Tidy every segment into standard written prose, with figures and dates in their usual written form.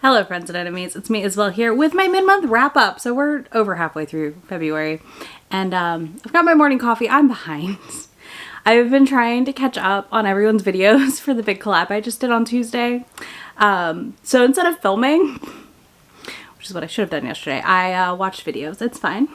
Hello friends and enemies, it's me Isabel here with my mid-month wrap up. So we're over halfway through February and I've got my morning coffee. I'm behind. I've been trying to catch up on everyone's videos for the big collab I just did on Tuesday. So instead of filming, which is what I should have done yesterday, I watched videos. It's fine.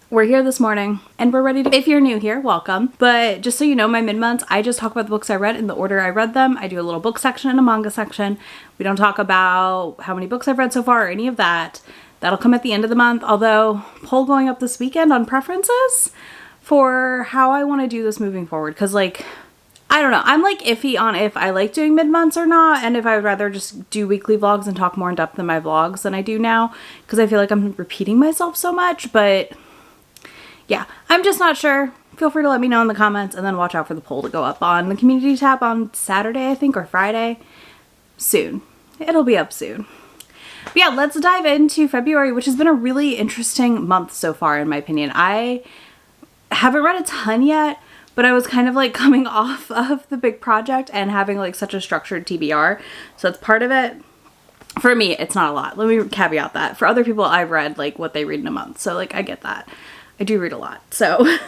We're here this morning and we're ready to, if you're new here, welcome. But just so you know, my mid-months, I just talk about the books I read in the order I read them. I do a little book section and a manga section. We don't talk about how many books I've read so far or any of that. That'll come at the end of the month, although poll going up this weekend on preferences for how I want to do this moving forward. Cause like, I don't know, I'm like iffy on if I like doing mid-months or not, and if I would rather just do weekly vlogs and talk more in depth in my vlogs than I do now, because I feel like I'm repeating myself so much. But yeah, I'm just not sure. Feel free to let me know in the comments, and then watch out for the poll to go up on the community tab on Saturday, I think, or Friday. Soon. It'll be up soon. But yeah, let's dive into February, which has been a really interesting month so far, in my opinion. I haven't read a ton yet, but I was kind of like coming off of the big project and having like such a structured TBR. So that's part of it. For me, it's not a lot. Let me caveat that. For other people, I've read like what they read in a month. So like, I get that. I do read a lot. So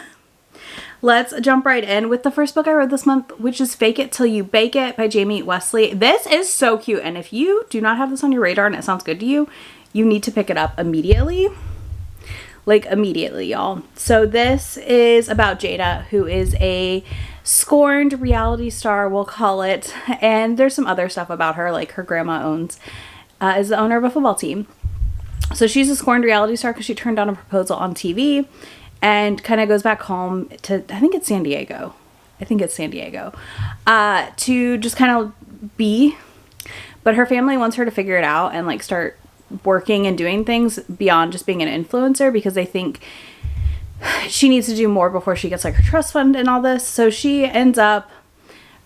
let's jump right in with the first book I read this month, which is Fake It Till You Bake It by Jamie Wesley. This is so cute. And if you do not have this on your radar and it sounds good to you, you need to pick it up immediately. Like immediately, y'all. So this is about Jada, who is a scorned reality star, we'll call it. And there's some other stuff about her, like her grandma is the owner of a football team. So she's a scorned reality star because she turned down a proposal on TV and kind of goes back home to, I think it's San Diego. To just kind of be. But her family wants her to figure it out and like start working and doing things beyond just being an influencer, because they think she needs to do more before she gets like her trust fund and all this. So she ends up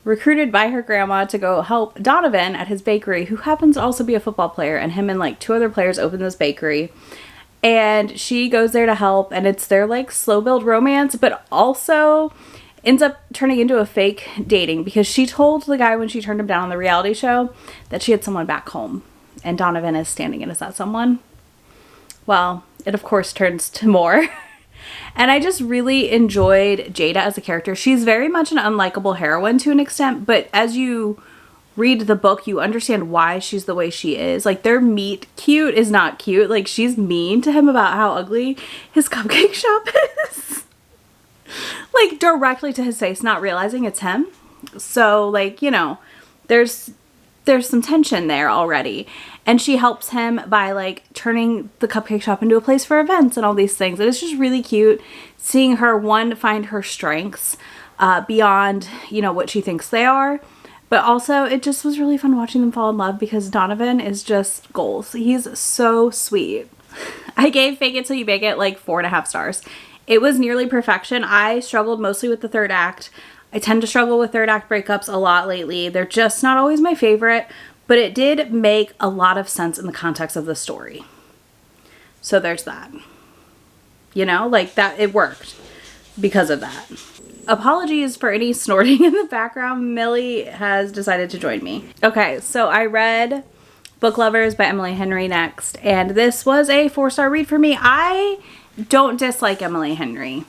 recruited by her grandma to go help Donovan at his bakery, who happens to also be a football player, and him and like two other players open this bakery, and she goes there to help, and it's their like slow build romance, but also ends up turning into a fake dating, because she told the guy when she turned him down on the reality show that she had someone back home, and Donovan is standing in as that someone. Well, it of course turns to more. And I just really enjoyed Jada as a character. She's very much an unlikable heroine to an extent, but as you read the book, you understand why she's the way she is. Like, their meet cute is not cute. Like, she's mean to him about how ugly his cupcake shop is. Like, directly to his face, not realizing it's him. So, like, you know, there's some tension there already. And she helps him by like turning the cupcake shop into a place for events and all these things. And it's just really cute seeing her, one, find her strengths beyond, you know, what she thinks they are. But also it just was really fun watching them fall in love, because Donovan is just goals. He's so sweet. I gave Fake It Till You Bake It like 4.5 stars. It was nearly perfection. I struggled mostly with the third act. I tend to struggle with third act breakups a lot lately. They're just not always my favorite, but it did make a lot of sense in the context of the story. So there's that. You know, like that, it worked because of that. Apologies for any snorting in the background. Millie has decided to join me. Okay, so I read Book Lovers by Emily Henry next, and this was a 4-star read for me. I don't dislike Emily Henry.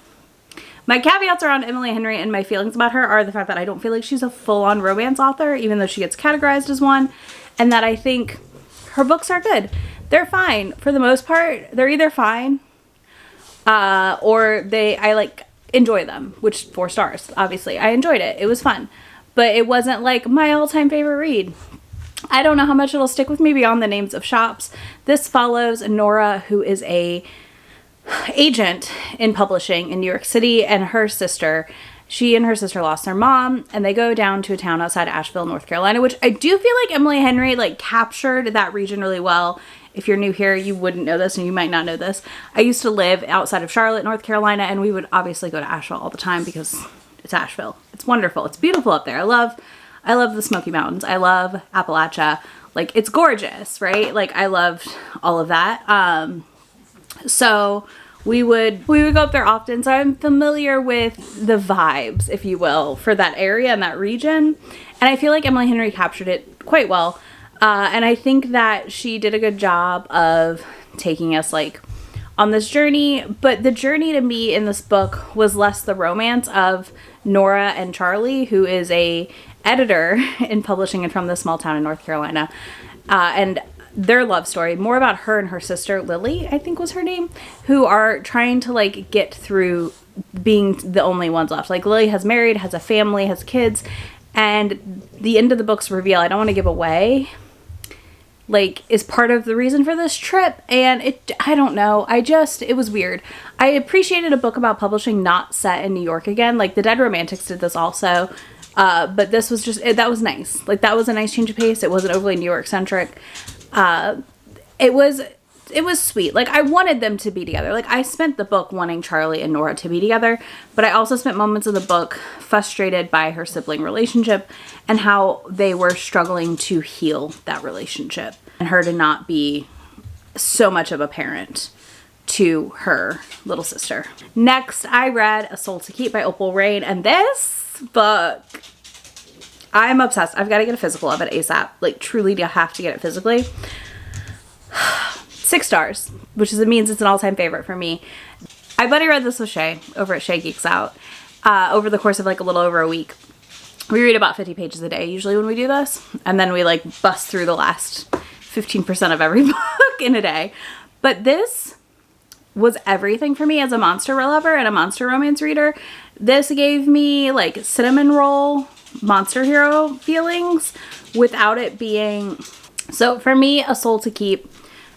My caveats around Emily Henry and my feelings about her are the fact that I don't feel like she's a full-on romance author, even though she gets categorized as one, and that I think her books are good. They're fine. For the most part, they're either fine or I like enjoy them, which 4 stars, obviously. I enjoyed it. It was fun. But it wasn't like my all-time favorite read. I don't know how much it'll stick with me beyond the names of shops. This follows Nora, who is a agent in publishing in New York City, and her sister. She and her sister lost their mom, and they go down to a town outside Asheville, North Carolina, which I do feel like Emily Henry like captured that region really well. If you're new here, you wouldn't know this, and you might not know this. I used to live outside of Charlotte, North Carolina, and we would obviously go to Asheville all the time because it's Asheville. It's wonderful. It's beautiful up there. I love the Smoky Mountains. I love Appalachia. Like, it's gorgeous, right? Like, I loved all of that. So we would go up there often, so I'm familiar with the vibes, if you will, for that area and that region. And I feel like Emily Henry captured it quite well. And I think that she did a good job of taking us like on this journey, but the journey to me in this book was less the romance of Nora and Charlie, who is a editor in publishing and from this small town in North Carolina, and their love story, more about her and her sister Lily, I think was her name, who are trying to like get through being the only ones left. Like Lily has married, has a family, has kids, and the end of the book's reveal, I don't want to give away, like, is part of the reason for this trip. And I don't know. It was weird. I appreciated a book about publishing not set in New York again. Like, The Dead Romantics did this also. But this was just, that was nice. Like, that was a nice change of pace. It wasn't overly New York centric. It was sweet. Like, I wanted them to be together. Like, I spent the book wanting Charlie and Nora to be together, but I also spent moments of the book frustrated by her sibling relationship and how they were struggling to heal that relationship and her to not be so much of a parent to her little sister. Next, I read A Soul to Keep by Opal Rain, and this book, I'm obsessed. I've got to get a physical of it ASAP. Like, truly do have to get it physically. 6 stars, which means it's an all-time favorite for me. I buddy read this with Shay over at Shay Geeks Out over the course of like a little over a week. We read about 50 pages a day usually when we do this, and then we like bust through the last 15% of every book in a day. But this was everything for me as a monster lover and a monster romance reader. This gave me like cinnamon roll monster hero feelings without it being... So for me, A Soul to Keep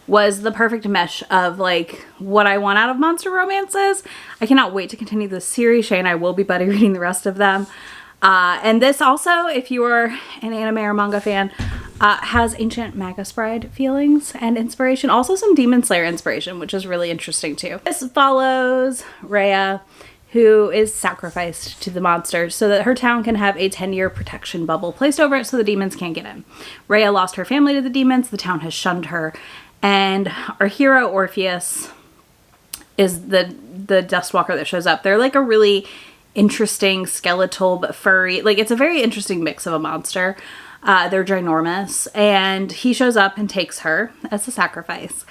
was the perfect mesh of like what I want out of monster romances. I cannot wait to continue this series. Shay and I will be buddy reading the rest of them. And this also, if you are an anime or manga fan, has ancient Magus Bride feelings and inspiration. Also some Demon Slayer inspiration, which is really interesting too. This follows Rhea, who is sacrificed to the monsters so that her town can have a 10-year protection bubble placed over it so the demons can't get in. Rhea lost her family to the demons. The town has shunned her. And our hero, Orpheus, is the Dustwalker that shows up. They're like a really interesting skeletal but furry. Like, it's a very interesting mix of a monster. They're ginormous. And he shows up and takes her as a sacrifice.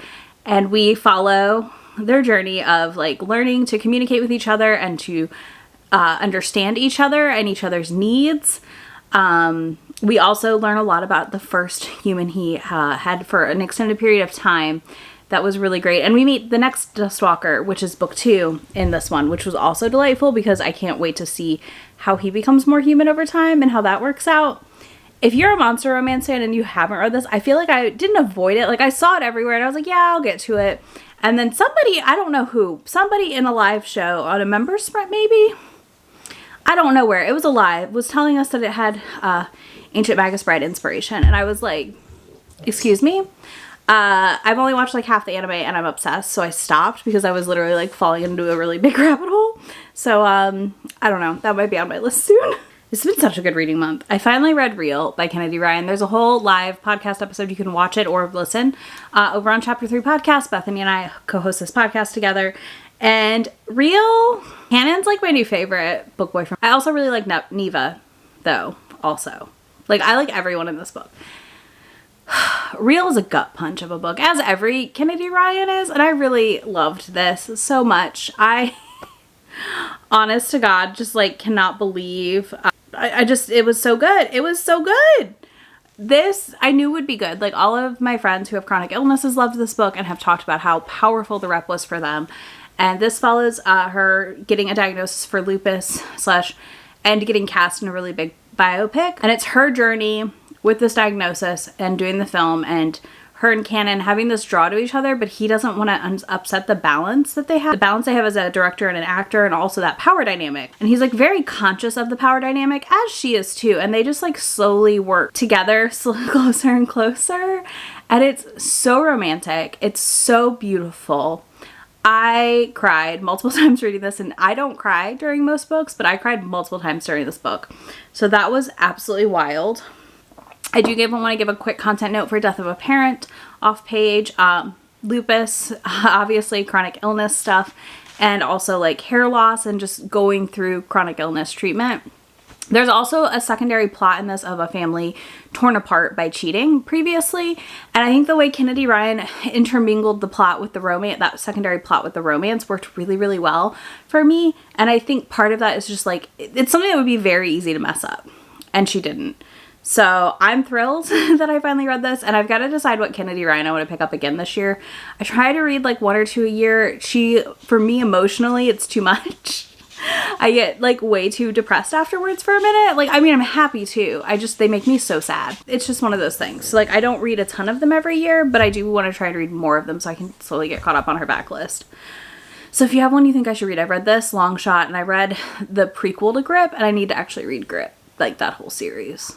And we follow their journey of like learning to communicate with each other and to understand each other and each other's needs. We also learn a lot about the first human he had for an extended period of time. That was really great. And we meet the next Dustwalker, which is book 2 in this one, which was also delightful because I can't wait to see how he becomes more human over time and how that works out. If you're a monster romance fan and you haven't read this, I feel like I didn't avoid it. Like, I saw it everywhere and I was like, yeah, I'll get to it. And then somebody, I don't know who, somebody in a live show on a members sprint maybe? I don't know where. It was a live. Was telling us that it had Ancient Magus Bride inspiration. And I was like, excuse me? I've only watched like half the anime and I'm obsessed. So I stopped because I was literally like falling into a really big rabbit hole. So I don't know. That might be on my list soon. It's been such a good reading month. I finally read Real by Kennedy Ryan. There's a whole live podcast episode. You can watch it or listen over on Chapter 3 Podcast. Bethany and I co-host this podcast together. And Real, Canon's like my new favorite book boy from. I also really like Neva, though, also. Like, I like everyone in this book. Real is a gut punch of a book, as every Kennedy Ryan is. And I really loved this so much. I, honest to God, just like cannot believe... it was so good. It was so good. This I knew would be good. Like, all of my friends who have chronic illnesses loved this book and have talked about how powerful the rep was for them. And this follows her getting a diagnosis for lupus and getting cast in a really big biopic. And it's her journey with this diagnosis and doing the film, and her and Canon having this draw to each other, but he doesn't want to upset the balance that they have. The balance they have as a director and an actor, and also that power dynamic. And he's like very conscious of the power dynamic, as she is too. And they just like slowly work together, closer and closer. And it's so romantic. It's so beautiful. I cried multiple times reading this, and I don't cry during most books, but I cried multiple times during this book. So that was absolutely wild. I do want to give a quick content note for Death of a Parent off page. Lupus, obviously chronic illness stuff, and also like hair loss and just going through chronic illness treatment. There's also a secondary plot in this of a family torn apart by cheating previously. And I think the way Kennedy Ryan intermingled the plot with the romance, that secondary plot with the romance, worked really, really well for me. And I think part of that is just like, it's something that would be very easy to mess up. And she didn't. So I'm thrilled that I finally read this, and I've got to decide what Kennedy Ryan I want to pick up again this year. I try to read like 1 or 2 a year. For me emotionally, it's too much. I get like way too depressed afterwards for a minute. Like, I mean, I'm happy too. They make me so sad. It's just one of those things. So like, I don't read a ton of them every year, but I do want to try to read more of them so I can slowly get caught up on her backlist. So if you have one you think I should read, I've read this, Long Shot, and I read the prequel to Grip, and I need to actually read Grip, like that whole series.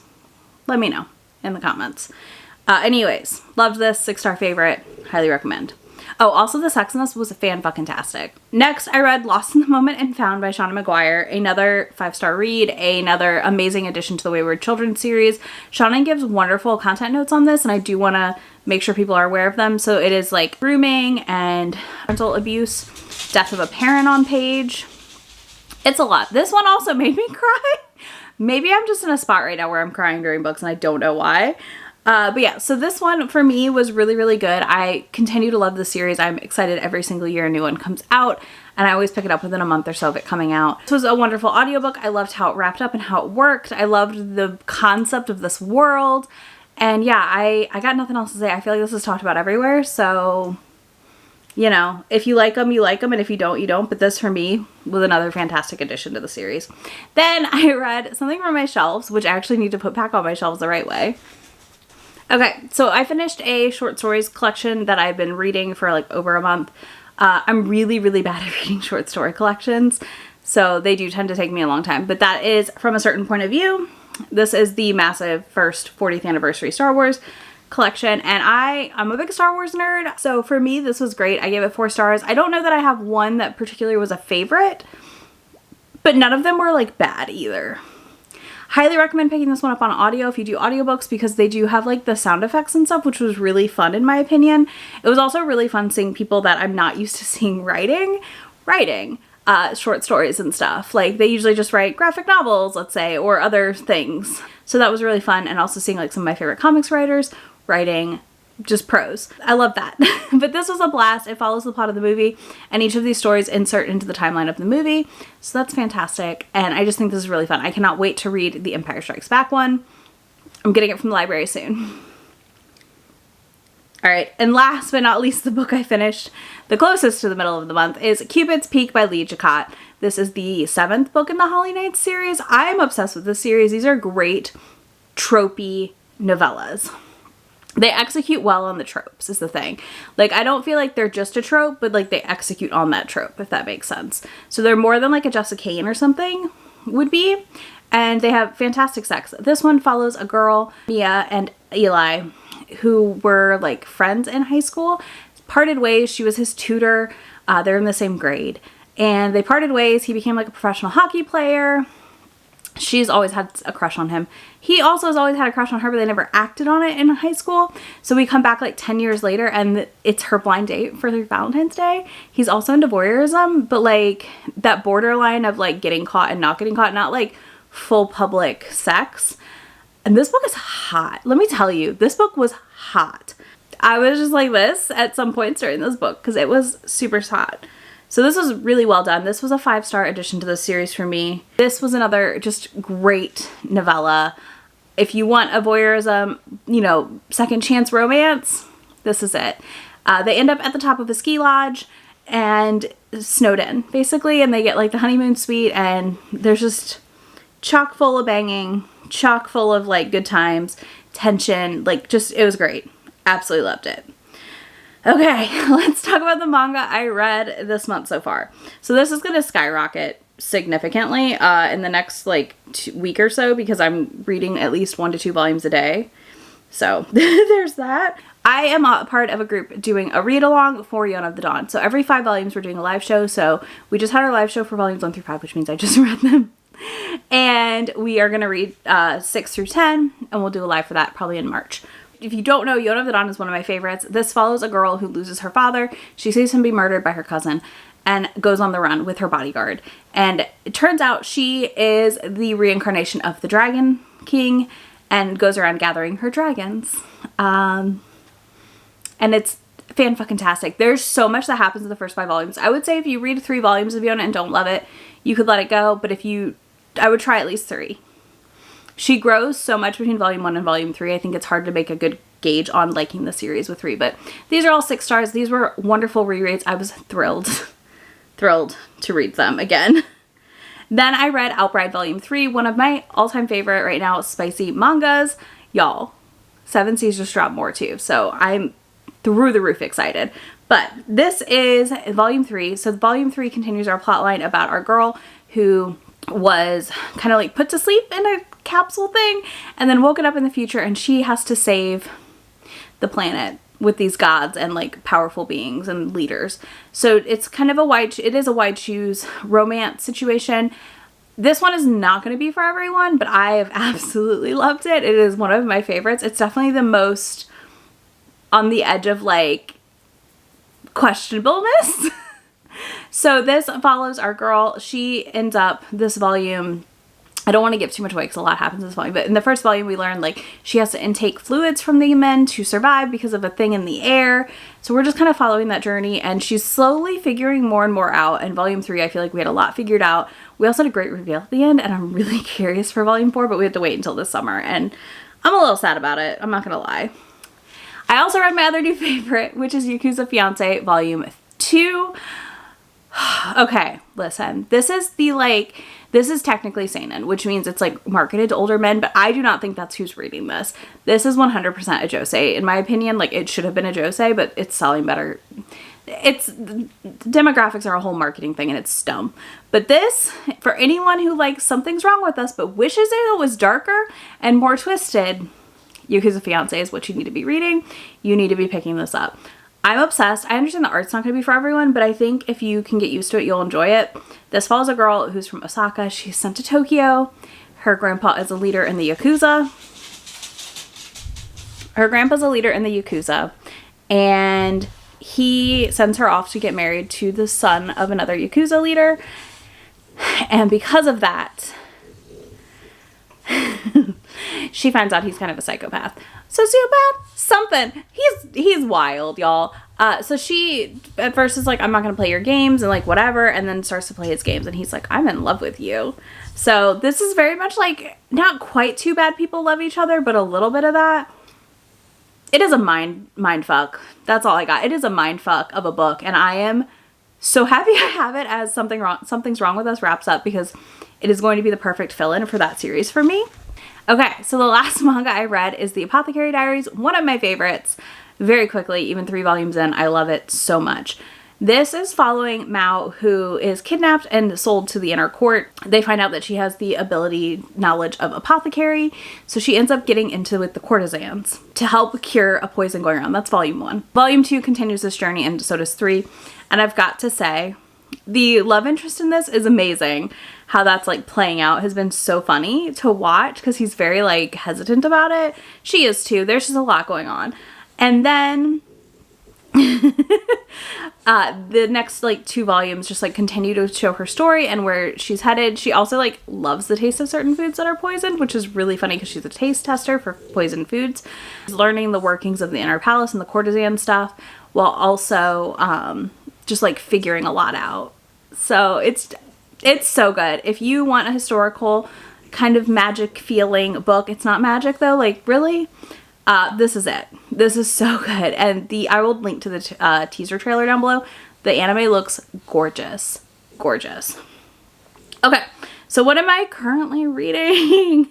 Let me know in the comments. Anyways, loved this, 6-star favorite, highly recommend. Oh, also the sex in this was fan-fucking-tastic. Next, I read Lost in the Moment and Found by Shauna McGuire, another 5-star read, another amazing addition to the Wayward Children series. Shauna gives wonderful content notes on this, and I do want to make sure people are aware of them. So it is like grooming and mental abuse, death of a parent on page. It's a lot. This one also made me cry. Maybe I'm just in a spot right now where I'm crying during books and I don't know why. But yeah, so this one for me was really, really good. I continue to love the series. I'm excited every single year a new one comes out, and I always pick it up within a month or so of it coming out. This was a wonderful audiobook. I loved how it wrapped up and how it worked. I loved the concept of this world. And yeah, I got nothing else to say. I feel like this is talked about everywhere. So, you know, if you like them, you like them. And if you don't, you don't. But this for me was another fantastic addition to the series. Then I read Something from My Shelves, which I actually need to put back on my shelves the right way. Okay, so I finished a short stories collection that I've been reading for like over a month. I'm really, really bad at reading short story collections, so they do tend to take me a long time. But that is From a Certain Point of View. This is the massive first 40th anniversary Star Wars collection, and I'm a big Star Wars nerd, so for me this was great. I gave it 4 stars. I don't know that I have one that particularly was a favorite, but none of them were like bad either. Highly recommend picking this one up on audio if you do audiobooks, because they do have like the sound effects and stuff, which was really fun in my opinion. It was also really fun seeing people that I'm not used to seeing writing short stories and stuff. Like they usually just write graphic novels, let's say, or other things. So that was really fun, and also seeing like some of my favorite comics writers writing just prose. I love that. But this was a blast. It follows the plot of the movie, and each of these stories insert into the timeline of the movie. So that's fantastic. And I just think this is really fun. I cannot wait to read the Empire Strikes Back one. I'm getting it from the library soon. All right. And last but not least, the book I finished the closest to the middle of the month is Cupid's Peak by Lee Jacquot. This is the 7th book in the Holly Knights series. I am obsessed with this series. These are great tropey novellas. They execute well on the tropes is the thing. Like, I don't feel like they're just a trope, but like they execute on that trope, if that makes sense. So they're more than like a Jessica Cain or something would be. And they have fantastic sex. This one follows a girl, Mia and Eli, who were like friends in high school. Parted ways. She was his tutor. They're in the same grade. And they parted ways. He became like a professional hockey player. She's always had a crush on him. He also has always had a crush on her, but they never acted on it in high school. So we come back like 10 years later and it's her blind date for Valentine's Day. He's also into voyeurism, but like that borderline of like getting caught and not getting caught, not like full public sex. And this book is hot. Let me tell you, this book was hot. I was just like this at some points during this book because it was super hot. So this was really well done. This was a 5-star addition to the series for me. This was another just great novella. If you want a voyeurism, you know, second chance romance, this is it. They end up at the top of a ski lodge and snowed in, basically, and they get like the honeymoon suite, and there's just chock full of banging, chock full of like good times, tension, like just, it was great. Absolutely loved it. Okay, let's talk about the manga I read this month so far. So this is going to skyrocket significantly in the next like week or so because I'm reading at least 1 to 2 volumes a day. So there's that. I am a part of a group doing a read along for Yona of the Dawn. So every 5 volumes we're doing a live show. So we just had our live show for volumes 1 through 5, which means I just read them. And we are going to read 6 through 10, and we'll do a live for that probably in March. If you don't know, Yona of the Dawn is one of my favorites. This follows a girl who loses her father. She sees him be murdered by her cousin, and goes on the run with her bodyguard. And it turns out she is the reincarnation of the Dragon King and goes around gathering her dragons. And it's fan-fucking-tastic. There's so much that happens in the first 5 volumes. I would say if you read 3 volumes of Yona and don't love it, you could let it go. But I would try at least 3. She grows so much between volume 1 and volume 3. I think it's hard to make a good gauge on liking the series with 3. But these are all 6 stars. These were wonderful rereads. I was thrilled to read them again. Then I read Outbride Volume 3, one of my all-time favorite right now, spicy mangas. Y'all, 7 Seas just dropped more too, so I'm through the roof excited. But this is Volume 3, so Volume 3 continues our plotline about our girl who was kind of like put to sleep in a capsule thing and then woken up in the future, and she has to save the planet with these gods and like powerful beings and leaders. So it's kind of it is a wide shoes romance situation. This one is not going to be for everyone, but I have absolutely loved it. It is one of my favorites. It's definitely the most on the edge of like questionableness. So this follows our girl. She ends up this volume, I don't want to give too much away because a lot happens in this volume, but in the first volume we learn like she has to intake fluids from the men to survive because of a thing in the air. So we're just kind of following that journey, and she's slowly figuring more and more out. In volume 3 I feel like we had a lot figured out. We also had a great reveal at the end, and I'm really curious for volume 4, but we have to wait until this summer, and I'm a little sad about it, I'm not gonna lie. I also read my other new favorite, which is Yakuza Fiancé Volume 2. Okay, listen, this is technically seinen, which means it's like marketed to older men, but I do not think that's who's reading this. This is 100% a josei, in my opinion. Like, it should have been a josei, but it's selling better. Demographics are a whole marketing thing, and it's dumb. But this, for anyone who likes Something's Wrong With Us, but wishes it was darker and more twisted, Yakuza Fiancé is what you need to be reading. You need to be picking this up. I'm obsessed. I understand the art's not going to be for everyone, but I think if you can get used to it, you'll enjoy it. This follows a girl who's from Osaka. She's sent to Tokyo. Her grandpa is a leader in the Yakuza. And he sends her off to get married to the son of another Yakuza leader. And because of that, she finds out he's kind of a psychopath. Sociopath? Something. He's wild, y'all. So she at first is like, I'm not gonna play your games and like whatever, and then starts to play his games, and he's like, I'm in love with you. So this is very much like, not quite two bad people love each other, but a little bit of that. It is a mind fuck. That's all I got. It is a mind fuck of a book, and I am so happy I have it as Something's Wrong With Us wraps up, because it is going to be the perfect fill-in for that series for me. Okay, so the last manga I read is The Apothecary Diaries, one of my favorites. Very quickly, even 3 volumes in, I love it so much. This is following Mao, who is kidnapped and sold to the inner court. They find out that she has the knowledge of apothecary, so she ends up getting into with the courtesans to help cure a poison going around. That's volume 1. Volume 2 continues this journey, and so does 3. And I've got to say, the love interest in this is amazing. How that's like playing out has been so funny to watch, because he's very like hesitant about it. She is too. There's just a lot going on. And then the next like 2 volumes just like continue to show her story and where she's headed. She also like loves the taste of certain foods that are poisoned, which is really funny because she's a taste tester for poisoned foods. She's learning the workings of the inner palace and the courtesan stuff, while also just like figuring a lot out. So it's so good. If you want a historical kind of magic feeling book, it's not magic though, like really, this is it. This is so good. And I will link to the teaser trailer down below. The anime looks gorgeous. Gorgeous. Okay, so what am I currently reading?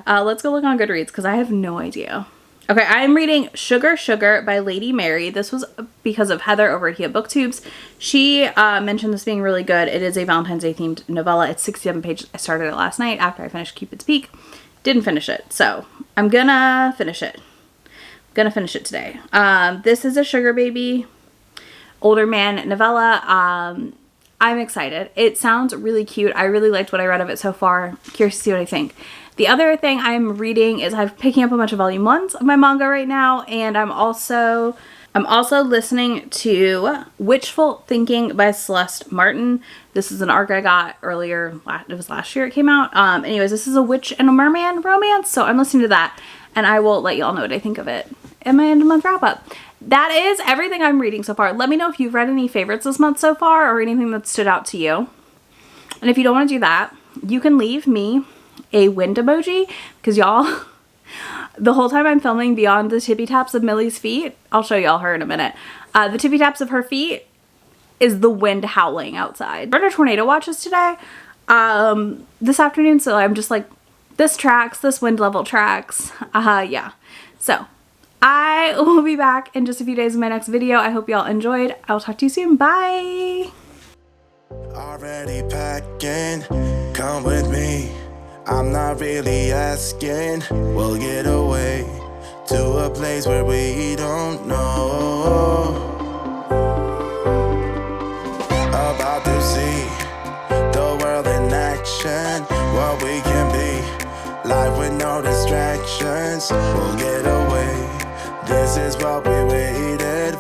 Let's go look on Goodreads, because I have no idea. Okay, I'm reading Sugar Sugar by Lady Mary. This was because of Heather over at BookTubes. She mentioned this being really good. It is a Valentine's Day themed novella. It's 67 pages. I started it last night after I finished Cupid's Peak. Didn't finish it, so I'm gonna finish it. Gonna finish it today. This is a sugar baby, older man novella. I'm excited. It sounds really cute. I really liked what I read of it so far. Curious to see what I think. The other thing I'm reading is I'm picking up a bunch of volume 1s of my manga right now, and I'm also I'm also listening to Witchful Thinking by Celeste Martin. This is an arc I got earlier. It was last year it came out. Anyways, this is a witch and a merman romance, so I'm listening to that, and I will let y'all know what I think of it in my end of month wrap up. That is everything I'm reading so far. Let me know if you've read any favorites this month so far or anything that stood out to you. And if you don't want to do that, you can leave me a wind emoji, because y'all, the whole time I'm filming beyond the tippy taps of Millie's feet, I'll show y'all her in a minute. The tippy taps of her feet is the wind howling outside. We're in a tornado watches today, this afternoon, so I'm just like, this tracks, this wind level tracks. Yeah. So I will be back in just a few days with my next video. I hope y'all enjoyed. I'll talk to you soon. Bye. Already packing, come with me. I'm not really asking. We'll get away to a place where we don't know. About to see the world in action, what we can be. Life with no distractions, we'll get away. This is what we waited